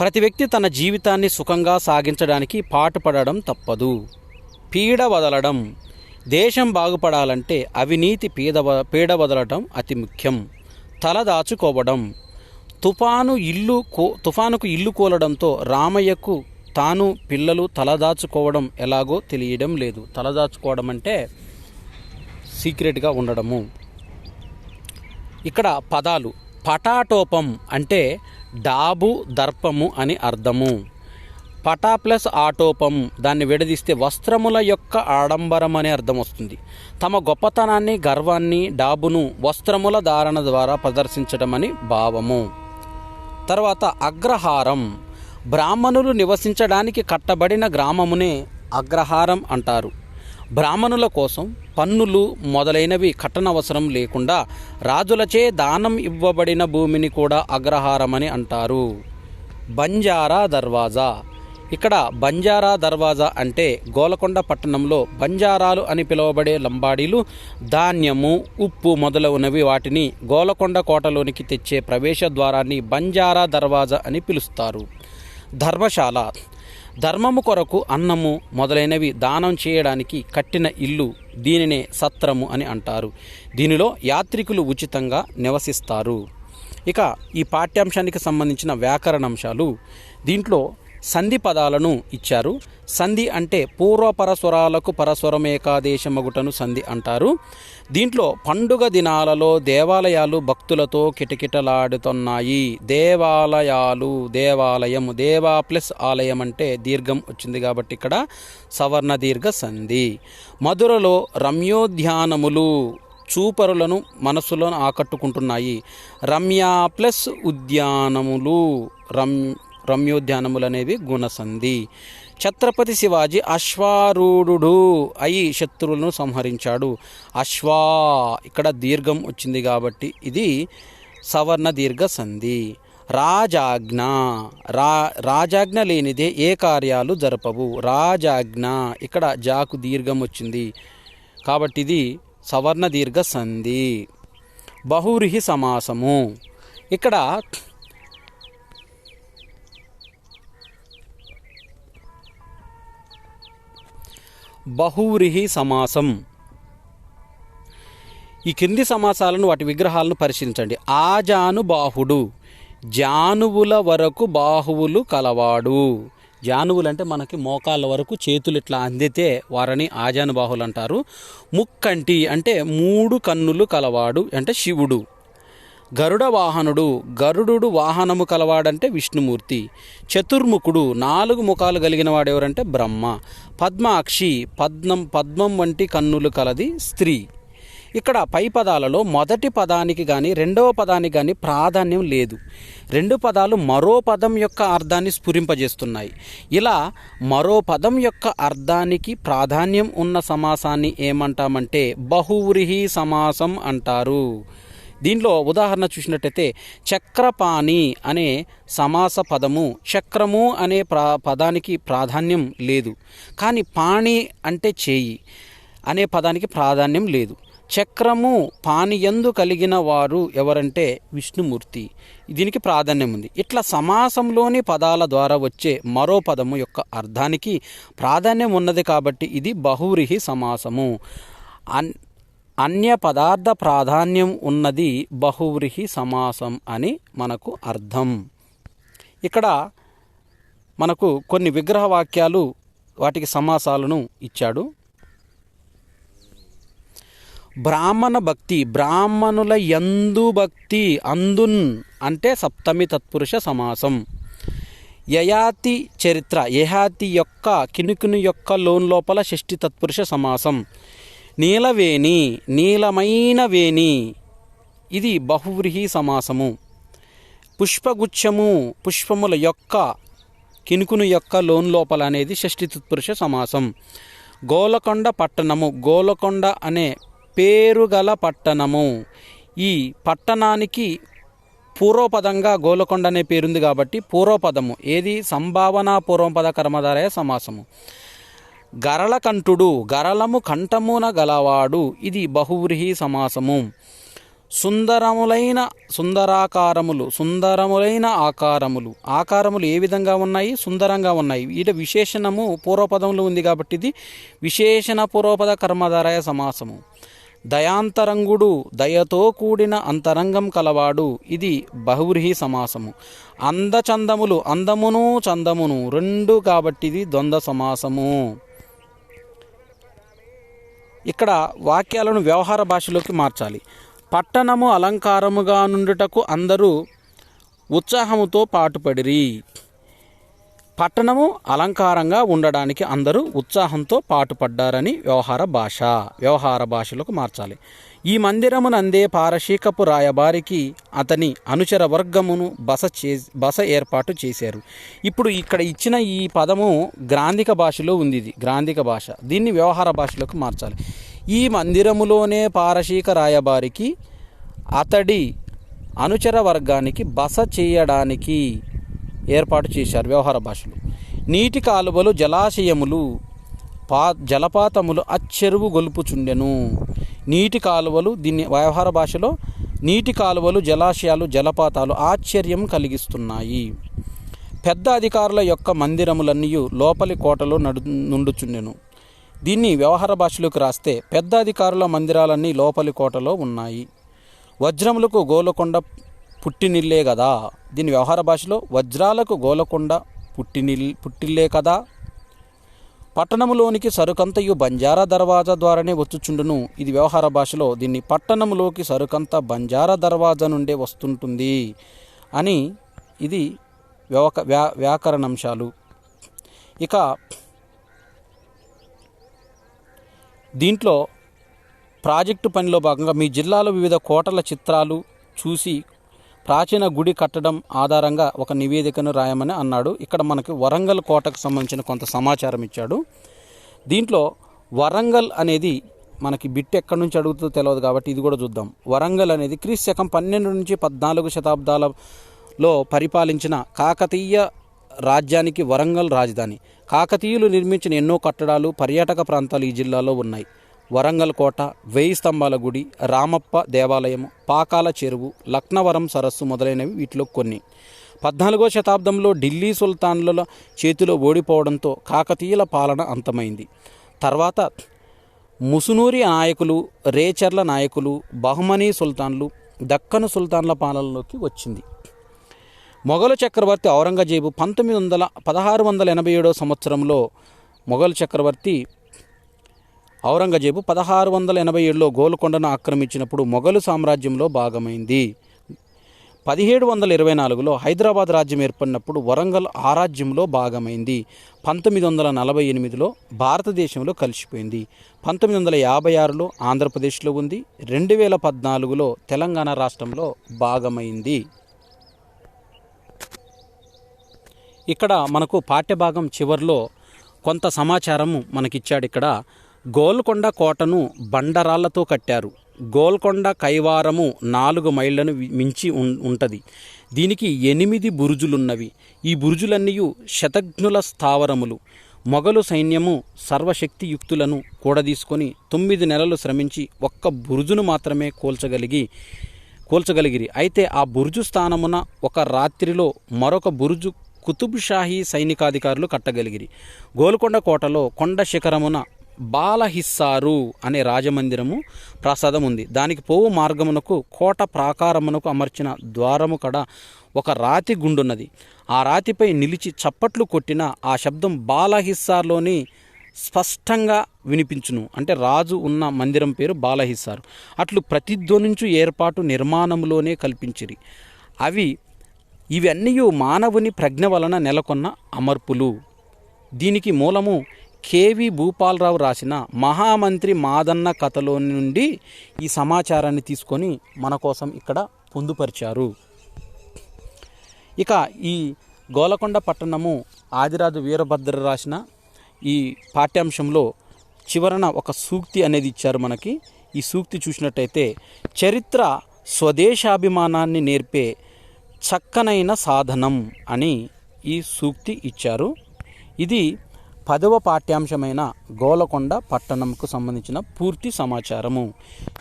ప్రతి వ్యక్తి తన జీవితాన్ని సుఖంగా సాగించడానికి పాటుపడడం తప్పదు. పీడ వదలడం, దేశం బాగుపడాలంటే అవినీతి పీడ వదలడం అతి ముఖ్యం. తలదాచుకోవడం, తుఫానుకు ఇల్లు కూలడంతో రామయ్యకు తాను పిల్లలు తలదాచుకోవడం ఎలాగో తెలియడం లేదు. తలదాచుకోవడం అంటే సీక్రెట్గా ఉండడము. ఇక్కడ పదాలు పటాటోపం అంటే డాబు దర్పము అని అర్థము. పటా ప్లస్ ఆటోపం దాన్ని విడదీస్తే వస్త్రముల యొక్క ఆడంబరం అనే అర్థం వస్తుంది. తమ గొప్పతనాన్ని గర్వాన్ని డాబును వస్త్రముల ధారణ ద్వారా ప్రదర్శించడం అని భావము. తర్వాత అగ్రహారం, బ్రాహ్మణులు నివసించడానికి కట్టబడిన గ్రామమునే అగ్రహారం అంటారు. బ్రాహ్మణుల కోసం పన్నులు మొదలైనవి కట్టనవసరం లేకుండా రాజులచే దానం ఇవ్వబడిన భూమిని కూడా అగ్రహారమని అంటారు. బంజారా దర్వాజా, ఇక్కడ బంజారా దర్వాజా అంటే గోలకొండ పట్టణంలో బంజారాలు అని పిలువబడే లంబాడీలు ధాన్యము ఉప్పు మొదలైనవి వాటిని గోలకొండ కోటలోనికి తెచ్చే ప్రవేశ ద్వారాన్ని బంజారా దర్వాజా అని పిలుస్తారు. ధర్మశాల, ధర్మము కొరకు అన్నము మొదలైనవి దానం చేయడానికి కట్టిన ఇల్లు, దీనినే సత్రము అని అంటారు. దీనిలో యాత్రికులు ఉచితంగా నివసిస్తారు. ఇక ఈ పాఠ్యాంశానికి సంబంధించిన వ్యాకరణాంశాలు. దీంట్లో సంధి పదాలను ఇచ్చారు. సంధి అంటే పూర్వపరస్వరాలకు పరస్వరం ఏకాదేశమగుటను సంధి అంటారు. దీంట్లో పండుగ దినాలలో దేవాలయాలు భక్తులతో కిటకిటలాడుతున్నాయి. దేవాలయము దేవా ప్లస్ ఆలయం అంటే దీర్ఘం వచ్చింది కాబట్టి ఇక్కడ సవర్ణ దీర్ఘ సంధి. మధురలో రమ్యోద్యానములు చూపరులను మనస్సులను ఆకట్టుకుంటున్నాయి. రమ్య ప్లస్ ఉద్యానములు రమ్యోద్యానములు అనేవి గుణసంధి. ఛత్రపతి శివాజీ అశ్వారూఢుడు అయి శత్రువులను సంహరించాడు. అశ్వా ఇక్కడ దీర్ఘం వచ్చింది కాబట్టి ఇది సవర్ణ దీర్ఘ సంధి. రాజాజ్ఞ, రాజాజ్ఞ లేనిదే ఏ కార్యాలు జరపవు. రాజాజ్ఞ ఇక్కడ జాకు దీర్ఘం వచ్చింది కాబట్టి ఇది సవర్ణ దీర్ఘ సంధి. బహువ్రీహి సమాసము, ఇక్కడ బహువ్రీహి సమాసం. ఈ కింది సమాసాలను వాటి విగ్రహాలను పరిశీలించండి. ఆజానుబాహుడు, జానువుల వరకు బాహువులు కలవాడు. జానువులు అంటే మనకి మోకాళ్ళ వరకు చేతులు ఇట్లా అందితే వారిని ఆజానుబాహులు అంటారు. ముక్కంటి అంటే 3 కన్నులు కలవాడు అంటే శివుడు. గరుడ వాహనుడు, గరుడు వాహనము కలవాడంటే విష్ణుమూర్తి. చతుర్ముఖుడు 4 ముఖాలు కలిగిన వాడు ఎవరంటే బ్రహ్మ. పద్మాక్షి, పద్మం వంటి కన్నులు కలది స్త్రీ. ఇక్కడ పై పదాలలో మొదటి పదానికి కానీ రెండవ పదానికి కానీ ప్రాధాన్యం లేదు. 2 పదాలు మరో పదం యొక్క అర్థాన్ని స్ఫురింపజేస్తున్నాయి. ఇలా మరో పదం యొక్క అర్థానికి ప్రాధాన్యం ఉన్న సమాసాన్ని ఏమంటామంటే బహువ్రీహి సమాసం అంటారు. దీనిలో ఉదాహరణ చూసినట్టయితే చక్రపాణి అనే సమాస పదము చక్రము అనే పదానికి ప్రాధాన్యం లేదు. కానీ పాణి అంటే చేయి అనే పదానికి ప్రాధాన్యం లేదు. చక్రము పానియందు కలిగిన వారు ఎవరంటే విష్ణుమూర్తి, దీనికి ప్రాధాన్యం ఉంది. ఇట్లా సమాసంలోని పదాల ద్వారా వచ్చే మరో పదము యొక్క అర్థానికి ప్రాధాన్యం ఉన్నది కాబట్టి ఇది బహువ్రీహి సమాసము. అన్య పదార్థ ప్రాధాన్యం ఉన్నది బహువ్రీహి సమాసం అని మనకు అర్థం. ఇక్కడ మనకు కొన్ని విగ్రహ వాక్యాలు, వాటికి సమాసాలను ఇచ్చాడు. బ్రాహ్మణ భక్తి, బ్రాహ్మణుల యందు భక్తి, అందున్ అంటే సప్తమి తత్పురుష సమాసం. యయాతి చరిత్ర, యయాతి యొక్క కినుకుని యొక్క లోన్ లోపల షష్ఠి తత్పురుష సమాసం. నీలవేణి, నీలమైన వేణి, ఇది బహువ్రీహి సమాసము. పుష్పగుచ్ఛము, పుష్పముల యొక్క కినుకుని యొక్క లోన్ లోపల అనేది షష్ఠి తత్పురుష సమాసం. గోలకొండ పట్టణము, గోలకొండ అనే పేరు గల పట్టణము. ఈ పట్టణానికి పూర్వపదంగా గోలకొండ అనే పేరుంది కాబట్టి పూర్వపదము ఏది? సంభావన పూర్వపద కర్మధారయ సమాసము. గరళకంఠుడు, గరళము కంఠమున గలవాడు, ఇది బహువ్రీహి సమాసము. సుందరములైన, సుందరాకారములు, సుందరములైన ఆకారములు, ఆకారములు ఏ విధంగా ఉన్నాయి? సుందరంగా ఉన్నాయి. వీటి విశేషణము పూర్వపదంలో ఉంది కాబట్టి ఇది విశేషణ పూర్వపద కర్మధారయ సమాసము. దయాంతరంగుడు, దయతో కూడిన అంతరంగం కలవాడు, ఇది బహువ్రీహి సమాసము. అందచందములు, అందమును చందమును రెండు కాబట్టి ఇది ద్వంద్వ సమాసము. ఇక్కడ వాక్యాలను వ్యవహార భాషలోకి మార్చాలి. పట్టణము అలంకారముగా నుండుటకు అందరూ ఉత్సాహముతో పాటుపడిరి. పట్టణము అలంకారంగా ఉండడానికి అందరూ ఉత్సాహంతో పాటుపడ్డారని వ్యవహార భాషలోకి మార్చాలి. ఈ మందిరమునందే పారశీకపు రాయబారికి అతని అనుచర వర్గమును బస ఏర్పాటు చేశారు. ఇప్పుడు ఇక్కడ ఇచ్చిన ఈ పదము గ్రాంధిక భాషలో ఉంది. ఇది గ్రాంధిక భాష. దీన్ని వ్యవహార భాషలోకి మార్చాలి. ఈ మందిరములోనే పారశీక రాయబారికి అతడి అనుచర వర్గానికి బస చేయడానికి ఏర్పాటు చేశారు వ్యవహార భాషలో. నీటి కాలువలు, జలాశయములు, జలపాతములు అచ్చెరువు గొలుపుచుండెను. నీటి కాలువలు, దీన్ని వ్యవహార భాషలో నీటి కాలువలు, జలాశయాలు, జలపాతాలు ఆశ్చర్యం కలిగిస్తున్నాయి. పెద్ద అధికారుల యొక్క మందిరములన్నీ లోపలి కోటలో నుండుచుండెను. దీన్ని వ్యవహార భాషలోకి రాస్తే పెద్ద అధికారుల మందిరాలన్నీ లోపలి కోటలో ఉన్నాయి. వజ్రములకు గోలకొండ పుట్టినిల్లే కదా. దీని వ్యవహార భాషలో వజ్రాలకు గోలకొండ పుట్టిల్లే కదా. పట్టణములోనికి సరుకంతయు బంజారా దర్వాజా ద్వారానే వచ్చుచుండును. ఇది వ్యవహార భాషలో దీన్ని పట్టణంలోకి సరుకంత బంజారా దర్వాజా నుండే వస్తుంటుంది అని. ఇది వ్యాకరణంశాలు. ఇక దీంట్లో ప్రాజెక్టు పనిలో భాగంగా మీ జిల్లాలో వివిధ కోటల చిత్రాలు చూసి ప్రాచీన గుడి కట్టడం ఆధారంగా ఒక నివేదికను రాయమని అన్నాడు. ఇక్కడ మనకి వరంగల్ కోటకు సంబంధించిన కొంత సమాచారం ఇచ్చాడు. దీంట్లో వరంగల్ అనేది మనకి బిట్ ఎక్కడి నుంచి అడుగుతుందో తెలియదు కాబట్టి ఇది కూడా చూద్దాం. వరంగల్ అనేది క్రీస్తు శకం 12 నుంచి 14 శతాబ్దాలలో పరిపాలించిన కాకతీయ రాజ్యానికి వరంగల్ రాజధాని. కాకతీయులు నిర్మించిన ఎన్నో కట్టడాలు, పర్యాటక ప్రాంతాలు ఈ జిల్లాలో ఉన్నాయి. వరంగల్ కోట, 1000 స్తంభాల గుడి, రామప్ప దేవాలయం, పాకాల చెరువు, లక్నవరం సరస్సు మొదలైనవి వీటిలో కొన్ని. 14వ శతాబ్దంలో ఢిల్లీ సుల్తాన్ల చేతిలో ఓడిపోవడంతో కాకతీయుల పాలన అంతమైంది. తర్వాత ముసునూరి నాయకులు, రేచర్ల నాయకులు, బహుమనీ సుల్తాన్లు, దక్కను సుల్తాన్ల పాలనలోకి వచ్చింది. మొఘలు చక్రవర్తి ఔరంగజేబు 1687 సంవత్సరంలో మొఘలు చక్రవర్తి ఔరంగజేబు 1687లో గోల్కొండను ఆక్రమించినప్పుడు మొఘలు సామ్రాజ్యంలో భాగమైంది. 1724లో హైదరాబాద్ రాజ్యం ఏర్పడినప్పుడు వరంగల్ ఆ రాజ్యంలో భాగమైంది. 1948లో భారతదేశంలో కలిసిపోయింది. 1956లో ఆంధ్రప్రదేశ్లో ఉంది. 2014లో తెలంగాణ రాష్ట్రంలో భాగమైంది. ఇక్కడ మనకు పాఠ్యభాగం చివరిలో కొంత సమాచారము మనకిచ్చాడు. ఇక్కడ గోల్కొండ కోటను బండరాళ్లతో కట్టారు. గోల్కొండ కైవారము 4 మైళ్ళను మించి ఉంటుంది. దీనికి 8 బురుజులున్నవి. ఈ బురుజులన్నీ శతఘ్నుల స్థావరములు. మొఘలు సైన్యము సర్వశక్తియుక్తులను కూడదీసుకొని 9 నెలలు శ్రమించి ఒక్క బురుజును మాత్రమే కూల్చగలిగిరి. అయితే ఆ బురుజు స్థానమున ఒక రాత్రిలో మరొక బురుజు కుతుబ్ షాహీ సైనికాధికారులు కట్టగలిగిరి. గోల్కొండ కోటలో కొండ శిఖరమున బాలహిస్సారు అనే రాజమందిరము ప్రసాదం ఉంది. దానికి పోవు మార్గమునకు కోట ప్రాకారమునకు అమర్చిన ద్వారము కడ ఒక రాతి గుండున్నది. ఆ రాతిపై నిలిచి చప్పట్లు కొట్టిన ఆ శబ్దం బాలహిస్సార్లోని స్పష్టంగా వినిపించును. అంటే రాజు ఉన్న మందిరం పేరు బాలహిస్సారు. అట్లు ప్రతిధ్వనించు ఏర్పాటు నిర్మాణంలోనే కల్పించిరి. ఇవన్నీ మానవుని ప్రజ్ఞ వలన నెలకొన్న అమర్పులు. దీనికి మూలము కేవి భూపాలరావు రాసిన మహామంత్రి మాదన్న కథలో నుండి ఈ సమాచారాన్ని తీసుకొని మన కోసం ఇక్కడ పొందుపరిచారు. ఇక ఈ గోలకొండ పట్టణము ఆదిరాజు వీరభద్ర రాసిన ఈ పాఠ్యాంశంలో చివరన ఒక సూక్తి అనేది ఇచ్చారు మనకి. ఈ సూక్తి చూసినట్టయితే, చరిత్ర స్వదేశాభిమానాన్ని నేర్పే చక్కనైన సాధనం అని ఈ సూక్తి ఇచ్చారు. ఇది 10వ పాఠ్యాంశమైన గోలకొండ పట్టణంకు సంబంధించిన పూర్తి సమాచారము.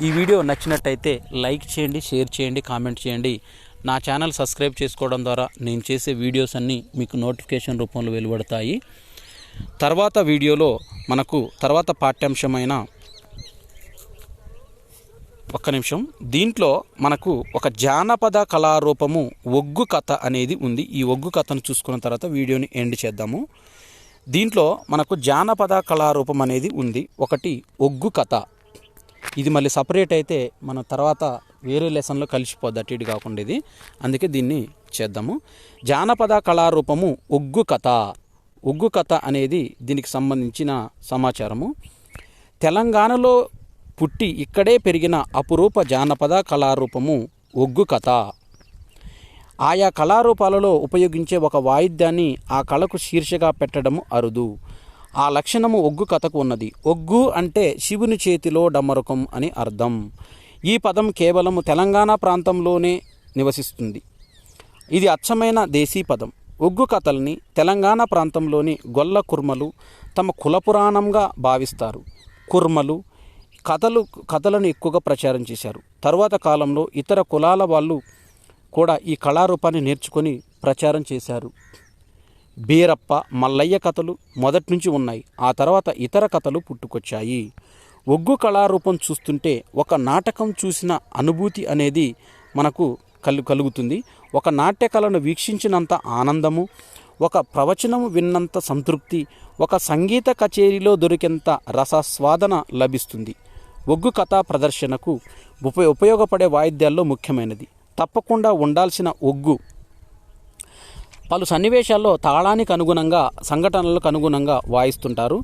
ఈ వీడియో నచ్చినట్టయితే లైక్ చేయండి, షేర్ చేయండి, కామెంట్ చేయండి. నా ఛానల్ సబ్స్క్రైబ్ చేసుకోవడం ద్వారా నేను చేసే వీడియోస్ అన్నీ మీకు నోటిఫికేషన్ రూపంలో వెలువడతాయి. తర్వాత వీడియోలో మనకు తర్వాత పాఠ్యాంశమైన దీంట్లో మనకు ఒక జానపద కళారూపము ఒగ్గు కథ అనేది ఉంది. ఈ ఒగ్గు కథను చూసుకున్న తర్వాత వీడియోని ఎండ్ చేద్దాము. దీంట్లో మనకు జానపద కళారూపం అనేది ఉంది. ఒకటి ఒగ్గు కథ. ఇది మళ్ళీ సపరేట్ అయితే మన తర్వాత వేరే లెసన్లో కలిసిపోద్ది, అటు ఇటు కాకుండా ఇది. అందుకే దీన్ని చేద్దాము. జానపద కళారూపము ఒగ్గు కథ. ఒగ్గు కథ అనేది దీనికి సంబంధించిన సమాచారము. తెలంగాణలో పుట్టి ఇక్కడే పెరిగిన అపురూప జానపద కళారూపము ఒగ్గు కథ. ఆయా కళారూపాలలో ఉపయోగించే ఒక వాయిద్యాన్ని ఆ కళకు శీర్షగా పెట్టడము అరుదు. ఆ లక్షణము ఒగ్గు కథకు ఉన్నది. ఒగ్గు అంటే శివుని చేతిలో డమరుకం అని అర్థం. ఈ పదం కేవలము తెలంగాణ ప్రాంతంలోనే నివసిస్తుంది. ఇది అచ్చమైన దేశీ పదం. ఒగ్గు కథల్ని తెలంగాణ ప్రాంతంలోని గొల్ల కుర్మలు తమ కులపురాణంగా భావిస్తారు. కుర్మలు కథలను ఎక్కువగా ప్రచారం చేశారు. తరువాత కాలంలో ఇతర కులాల వాళ్ళు కూడా ఈ కళారూపాన్ని నేర్చుకొని ప్రచారం చేశారు. బీరప్ప, మల్లయ్య కథలు మొదటి నుంచి ఉన్నాయి. ఆ తర్వాత ఇతర కథలు పుట్టుకొచ్చాయి. ఒగ్గు కళారూపం చూస్తుంటే ఒక నాటకం చూసిన అనుభూతి అనేది మనకు కలుగుతుంది. ఒక నాట్య కళను వీక్షించినంత ఆనందము, ఒక ప్రవచనము విన్నంత సంతృప్తి, ఒక సంగీత కచేరీలో దొరికేంత రసస్వాదన లభిస్తుంది. ఒగ్గు కథా ప్రదర్శనకు ఉపయోగపడే వాయిద్యాల్లో ముఖ్యమైనది. తప్పకుండా ఉండాల్సిన ఒగ్గు. పలు సన్నివేశాల్లో తాళానికి అనుగుణంగా, సంఘటనలకు అనుగుణంగా వాయిస్తుంటారు.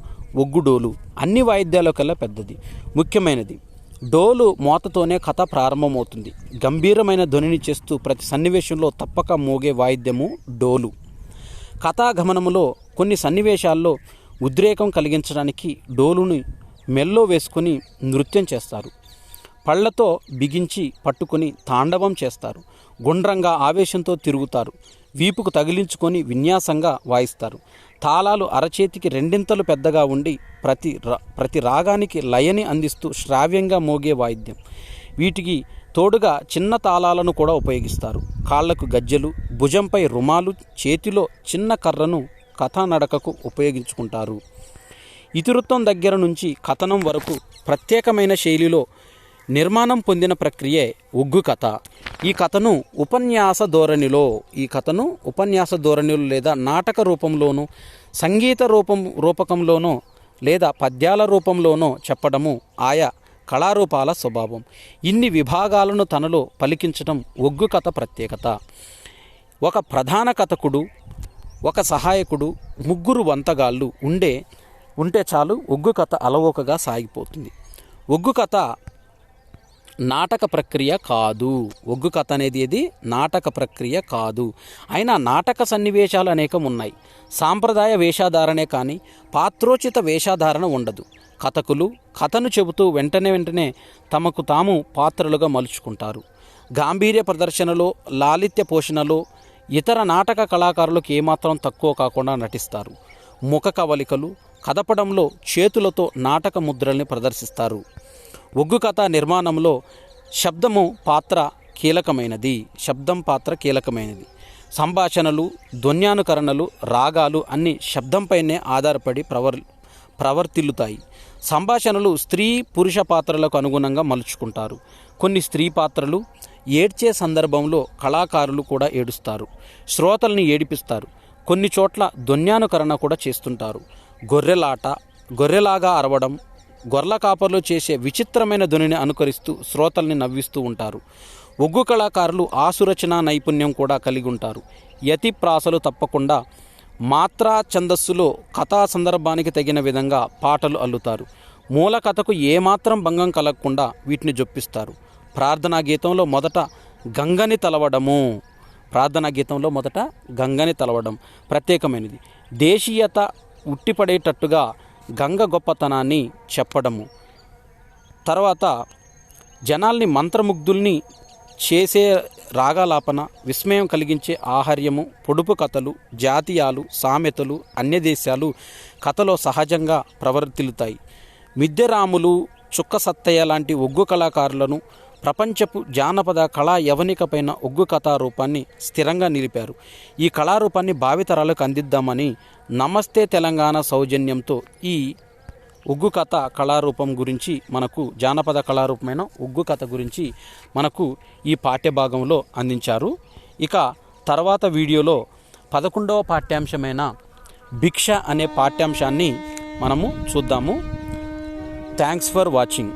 ఒగ్గు డోలు అన్ని వాయిద్యాల కల్లా పెద్దది, ముఖ్యమైనది. డోలు మోతతోనే కథ ప్రారంభమవుతుంది. గంభీరమైన ధ్వనిని చేస్తూ ప్రతి సన్నివేశంలో తప్పక మోగే వాయిద్యము డోలు. కథాగమనములో కొన్ని సన్నివేశాల్లో ఉద్రేకం కలిగించడానికి డోలుని మెల్లో వేసుకొని నృత్యం చేస్తారు. పళ్లతో బిగించి పట్టుకొని తాండవం చేస్తారు. గుండ్రంగా ఆవేశంతో తిరుగుతారు. వీపుకు తగిలించుకొని విన్యాసంగా వాయిస్తారు. తాళాలు అరచేతికి రెండింతలు పెద్దగా ఉండి ప్రతి రాగానికి లయని అందిస్తూ శ్రావ్యంగా మోగే వాయిద్యం. వీటికి తోడుగా చిన్న తాళాలను కూడా ఉపయోగిస్తారు. కాళ్లకు గజ్జెలు, భుజంపై రుమాలు, చేతిలో చిన్న కర్రను కథానడకకు ఉపయోగించుకుంటారు. ఇతివృత్తం దగ్గర నుంచి కథనం వరకు ప్రత్యేకమైన శైలిలో నిర్మాణం పొందిన ప్రక్రియే ఒగ్గు కథ. ఈ కథను ఉపన్యాస ధోరణిలో లేదా నాటక రూపంలోనూ, సంగీత రూపకంలోనో లేదా పద్యాల రూపంలోనో చెప్పడము ఆయా కళారూపాల స్వభావం. ఇన్ని విభాగాలను తనలో పలికించడం ఒగ్గు కథ ప్రత్యేకత. ఒక ప్రధాన కథకుడు, ఒక సహాయకుడు, ముగ్గురు వంతగాళ్ళు ఉంటే చాలు ఒగ్గు కథ అలవోకగా సాగిపోతుంది. ఒగ్గు కథ నాటక ప్రక్రియ కాదు. ఒగ్గు కథ అనేది నాటక ప్రక్రియ కాదు. అయినా నాటక సన్నివేశాలు అనేకం ఉన్నాయి. సాంప్రదాయ వేషధారణే కానీ పాత్రోచిత వేషధారణ ఉండదు. కథకులు కథను చెబుతూ వెంటనే తమకు తాము పాత్రలుగా మలుచుకుంటారు. గాంభీర్య ప్రదర్శనలో, లాలిత్య పోషణలో ఇతర నాటక కళాకారులకు ఏమాత్రం తక్కువ కాకుండా నటిస్తారు. ముఖ కవలికలు, కదపడంలో చేతులతో నాటక ముద్రల్ని ప్రదర్శిస్తారు. ఒగ్గు కథ నిర్మాణంలో శబ్దం పాత్ర కీలకమైనది. సంభాషణలు, ధ్వన్యానుకరణలు, రాగాలు అన్ని శబ్దంపైనే ఆధారపడి ప్రవర్తిల్లుతాయి. సంభాషణలు స్త్రీ పురుష పాత్రలకు అనుగుణంగా మలుచుకుంటారు. కొన్ని స్త్రీ పాత్రలు ఏడ్చే సందర్భంలో కళాకారులు కూడా ఏడుస్తారు, శ్రోతల్ని ఏడిపిస్తారు. కొన్ని చోట్ల ధ్వన్యానుకరణ కూడా చేస్తుంటారు. గొర్రెలాగా అరవడం, గొర్రెల కాపర్లు చేసే విచిత్రమైన ధ్వనిని అనుకరిస్తూ శ్రోతల్ని నవ్విస్తూ ఉంటారు. ఒగ్గు కళాకారులు ఆసురచన నైపుణ్యం కూడా కలిగి ఉంటారు. యతి ప్రాసలు తప్పకుండా మాత్రా ఛందస్సులో కథా సందర్భానికి తగిన విధంగా పాటలు అల్లుతారు. మూల కథకు ఏమాత్రం భంగం కలగకుండా వీటిని జొప్పిస్తారు. ప్రార్థనా గీతంలో మొదట గంగని తలవడం ప్రత్యేకమైనది. దేశీయత ఉట్టిపడేటట్టుగా గంగ గొప్పతనాన్ని చెప్పడము. తర్వాత జనాల్ని మంత్రముగ్ధుల్ని చేసే రాగాలాపన, విస్మయం కలిగించే ఆహార్యము, పొడుపు కథలు, జాతీయాలు, సామెతలు, అన్యదేశాలు కథలో సహజంగా ప్రవర్తిల్లుతాయి. మిద్దెరాములు, చుక్క సత్తయ్య లాంటి ఒగ్గు కళాకారులను ప్రపంచపు జానపద కళా యవనికపైన ఒగ్గు కథారూపాన్ని స్థిరంగా నిలిపారు. ఈ కళారూపాన్ని భావితరాలకు అందిద్దామని నమస్తే తెలంగాణ సౌజన్యంతో ఈ ఒగ్గు కథ కళారూపం గురించి మనకు, జానపద కళారూపమైన ఒగ్గు కథ గురించి మనకు ఈ పాఠ్యభాగంలో అందించారు. ఇక తర్వాత వీడియోలో 11వ పాఠ్యాంశమైన భిక్ష అనే పాఠ్యాంశాన్ని మనము చూద్దాము. Thanks for watching.